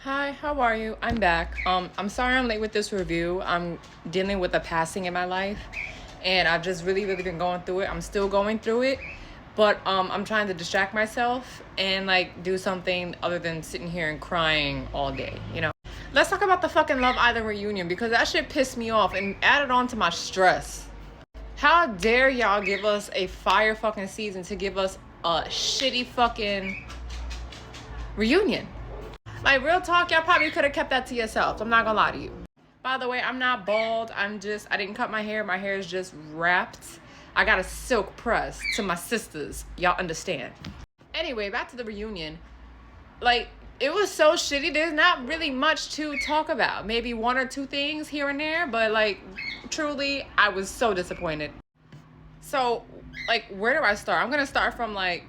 Hi, how are you? I'm back. I'm sorry I'm late with this review. I'm dealing with a passing in my life, and I've just really been going through it. I'm still going through it, but I'm trying to distract myself and like do something other than sitting here and crying all day. Let's talk about the fucking Love Island reunion because that shit pissed me off and added on to my stress. How dare y'all give us a fire fucking season to give us a shitty fucking reunion? Like, real talk, y'all probably could have kept that to yourselves. I'm not gonna lie to you. By the way, I'm not bald. I didn't cut my hair. My hair is just wrapped. I got a silk press to my sisters. Y'all understand. Anyway, back to the reunion. Like, it was so shitty. There's not really much to talk about. Maybe one or two things here and there. But, like, truly, I was so disappointed. So, like, where do I start? I'm gonna start from, like,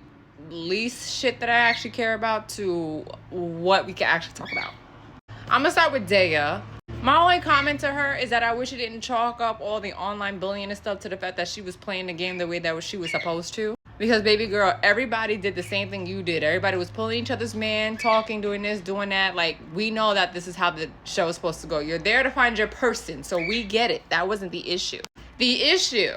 least shit that I actually care about to what we can actually talk about. I'm gonna start with Daya. My only comment to her is that I wish she didn't chalk up all the online bullying and stuff to the fact that she was playing the game the way that she was supposed to. Because, baby girl, everybody did the same thing you did. Everybody was pulling each other's man, talking, doing this, doing that. Like, we know that this is how the show is supposed to go. You're there to find your person, so we get it. That wasn't the issue. The issue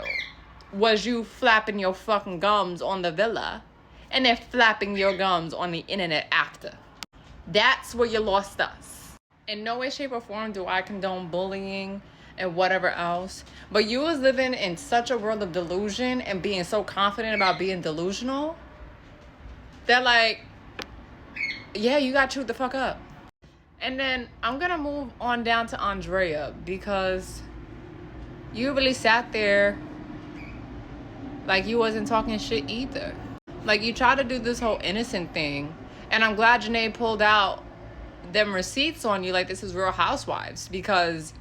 was you flapping your fucking gums on the villa and then flapping your gums on the internet after. That's where you lost us. In no way, shape, or form do I condone bullying and whatever else. But you was living in such a world of delusion and being so confident about being delusional that, like, yeah, you got chewed the fuck up. And then I'm gonna move on down to Andrea because you really sat there like you wasn't talking shit either. Like, you tried to do this whole innocent thing, and I'm glad Janae pulled out them receipts on you like this is Real Housewives, because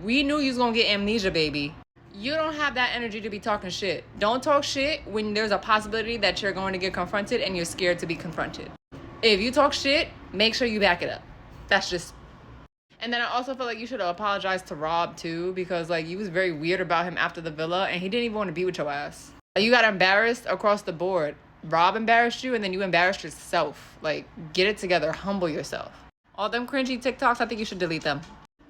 we knew you was gonna get amnesia, baby. You don't have that energy to be talking shit. Don't talk shit when there's a possibility that you're going to get confronted and you're scared to be confronted. If you talk shit, make sure you back it up. That's just... And then I also feel like you should have apologized to Rob too, because like you was very weird about him after the villa and he didn't even want to be with your ass. You got embarrassed across the board. Rob embarrassed you and then you embarrassed yourself. Like, get it together. Humble yourself. All them cringy TikToks, I think you should delete them.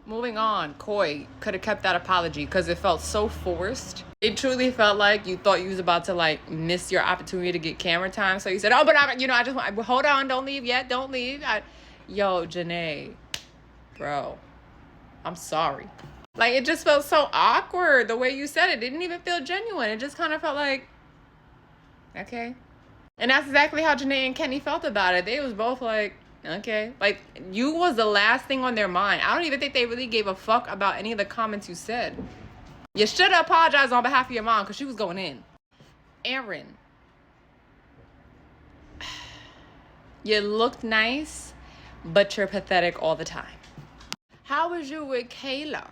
Moving on, Coy could have kept that apology because it felt so forced. It truly felt like you thought you was about to like miss your opportunity to get camera time. So you said, oh, but I just want, hold on, don't leave yet, don't leave. Yo, Janae, bro, I'm sorry. Like, it just felt so awkward the way you said it. It didn't even feel genuine. It just kind of felt like, okay. And that's exactly how Janae and Kenny felt about it. They was both like, okay. Like, you was the last thing on their mind. I don't even think they really gave a fuck about any of the comments you said. You should have apologized on behalf of your mom because she was going in. Aaron. You looked nice, but you're pathetic all the time. How was you with Kayla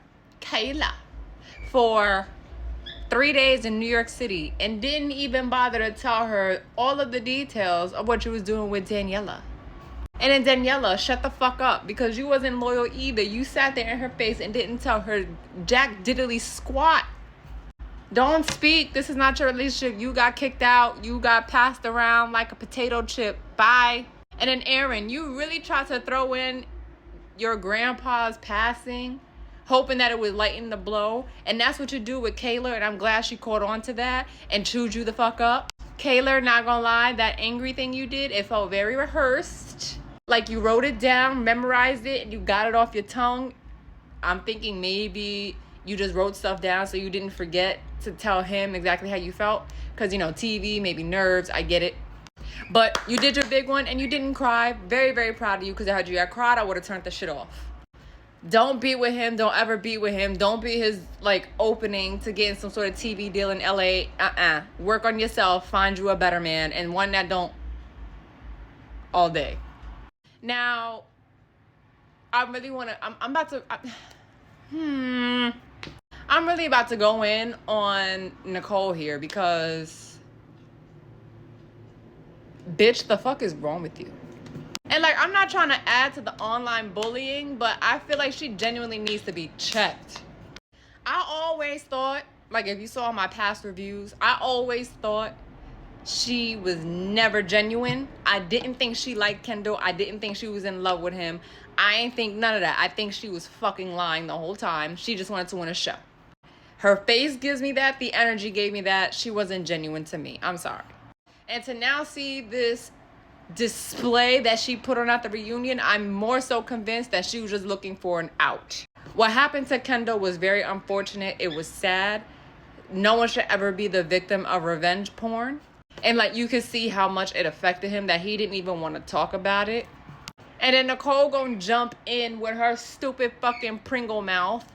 for 3 days in New York City and didn't even bother to tell her all of the details of what you was doing with Daniela? And then Daniela, shut the fuck up because you wasn't loyal either. You sat there in her face and didn't tell her jack diddly squat. Don't speak. This is not your relationship. You got kicked out. You got passed around like a potato chip. Bye. And then Aaron, you really tried to throw in your grandpa's passing, hoping that it would lighten the blow. And that's what you do with Kayla, and I'm glad she caught on to that and chewed you the fuck up. Kayla, not gonna lie, that angry thing you did, it felt very rehearsed. Like you wrote it down, memorized it, and you got it off your tongue. I'm thinking maybe you just wrote stuff down so you didn't forget to tell him exactly how you felt. Because, TV, maybe nerves, I get it. But you did your big one and you didn't cry. Very, very proud of you, because had you had cried, I would have turned the shit off. Don't be with him. Don't ever be with him. Don't be his, opening to getting some sort of TV deal in LA. Work on yourself. Find you a better man. And one that don't all day. Now, I really want to... I'm really about to go in on Nicole here because... Bitch, the fuck is wrong with you? And, I'm not trying to add to the online bullying, but I feel like she genuinely needs to be checked. I always thought, if you saw my past reviews, I always thought She was never genuine. I didn't think she liked Kendall. I didn't think she was in love with him. I ain't think none of that. I think she was fucking lying the whole time. She just wanted to win a show. Her face gives me that. The energy gave me that. She wasn't genuine to me. I'm sorry. And to now see this display that she put on at the reunion, I'm more so convinced that she was just looking for an out. What happened to Kendall was very unfortunate. It was sad. No one should ever be the victim of revenge porn. And like, you could see how much it affected him that he didn't even want to talk about it. And then Nicole gonna jump in with her stupid fucking Pringle mouth,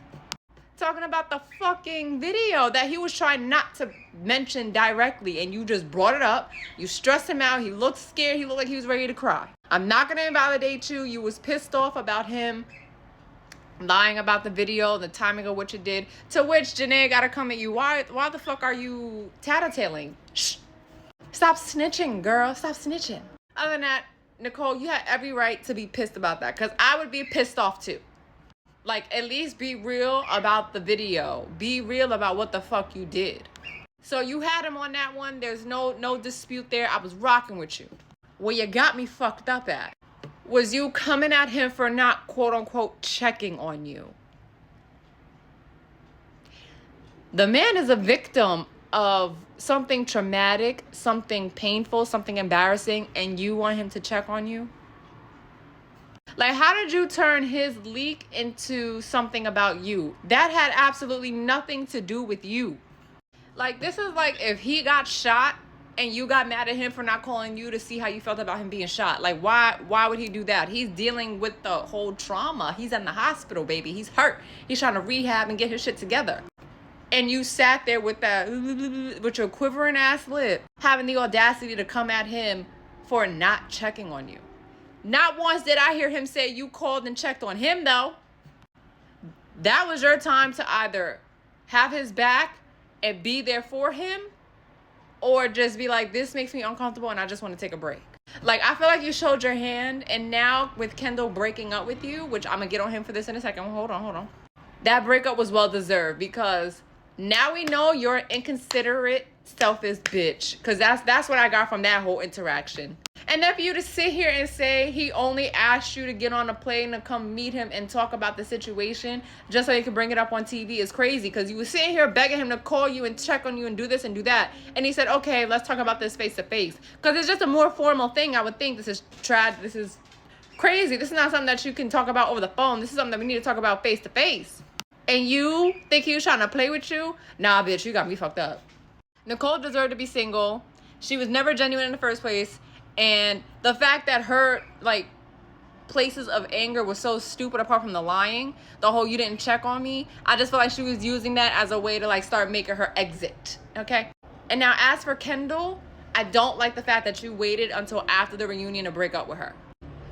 talking about the fucking video that he was trying not to mention directly, and you just brought it up. You stressed him out. He looked scared. He looked like he was ready to cry. I'm not gonna invalidate you. You was pissed off about him lying about the video, the timing of what you did, to which Janae gotta come at you. Why the fuck are you tattletaling? Shh. Stop snitching, girl. Stop snitching. Other than that, Nicole, you had every right to be pissed about that, because I would be pissed off too. Like, at least be real about the video. Be real about what the fuck you did. So you had him on that one. There's no dispute there. I was rocking with you. Where you got me fucked up at was you coming at him for not, quote unquote, checking on you. The man is a victim of something traumatic, something painful, something embarrassing, and you want him to check on you? Like, how did you turn his leak into something about you? That had absolutely nothing to do with you. Like, this is like if he got shot and you got mad at him for not calling you to see how you felt about him being shot. Like, why would he do that? He's dealing with the whole trauma. He's in the hospital, baby. He's hurt. He's trying to rehab and get his shit together. And you sat there with that, with your quivering ass lip, having the audacity to come at him for not checking on you. Not once did I hear him say you called and checked on him, though. That was your time to either have his back and be there for him, or just be like, this makes me uncomfortable and I just want to take a break. Like, I feel like you showed your hand, and now with Kendall breaking up with you, which I'm going to get on him for this in a second. Hold on. That breakup was well-deserved, because now we know you're an inconsiderate, selfish bitch. Because that's what I got from that whole interaction. And then for you to sit here and say he only asked you to get on a plane to come meet him and talk about the situation just so he could bring it up on TV is crazy, because you were sitting here begging him to call you and check on you and do this and do that. And he said, okay, let's talk about this face to face. Because it's just a more formal thing, I would think. This is this is crazy. This is not something that you can talk about over the phone. This is something that we need to talk about face to face. And you think he was trying to play with you? Nah, bitch, you got me fucked up. Nicole deserved to be single. She was never genuine in the first place. And the fact that her, like, places of anger was so stupid, apart from the lying, the whole you didn't check on me, I just feel like she was using that as a way to, like, start making her exit, okay? And now, as for Kendall, I don't like the fact that you waited until after the reunion to break up with her.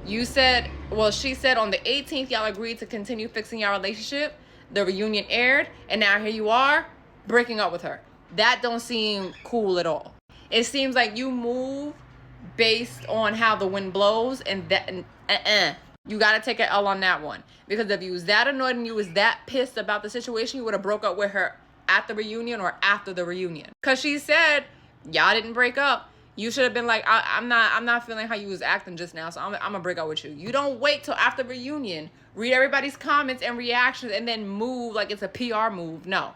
You said, well, she said on the 18th, y'all agreed to continue fixing your relationship. The reunion aired, and now here you are, breaking up with her. That don't seem cool at all. It seems like you move based on how the wind blows, and that you gotta take an L on that one. Because if you was that annoyed and you was that pissed about the situation, you would have broke up with her at the reunion or after the reunion. Because she said y'all didn't break up. You should have been like, I'm not feeling how you was acting just now, so I'm gonna break up with you. You don't wait till after the reunion, read everybody's comments and reactions, and then move like it's a PR move. No.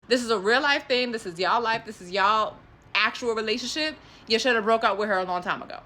This is a real life thing. This is y'all life. This is y'all actual relationship. You should have broke up with her a long time ago.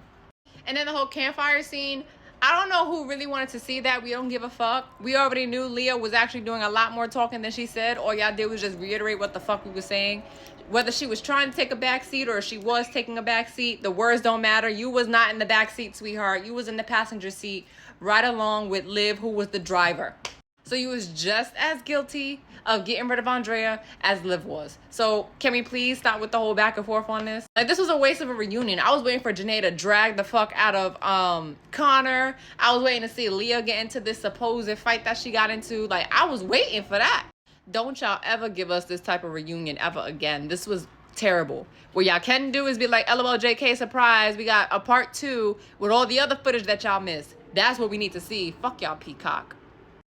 And then the whole campfire scene, I don't know who really wanted to see that. We don't give a fuck. We already knew Leah was actually doing a lot more talking than she said. All y'all did was just reiterate what the fuck we were saying. Whether she was trying to take a back seat or she was taking a back seat, the words don't matter. You was not in the back seat, sweetheart. You was in the passenger seat right along with Liv, who was the driver. So you was just as guilty of getting rid of Andrea as Liv was. So can we please stop with the whole back and forth on this? Like, this was a waste of a reunion. I was waiting for Janae to drag the fuck out of Connor. I was waiting to see Leah get into this supposed fight that she got into. Like, I was waiting for that. Don't y'all ever give us this type of reunion ever again. This was terrible. What y'all can do is be like, LOL, JK, surprise. We got a part 2 with all the other footage that y'all missed. That's what we need to see. Fuck y'all, Peacock.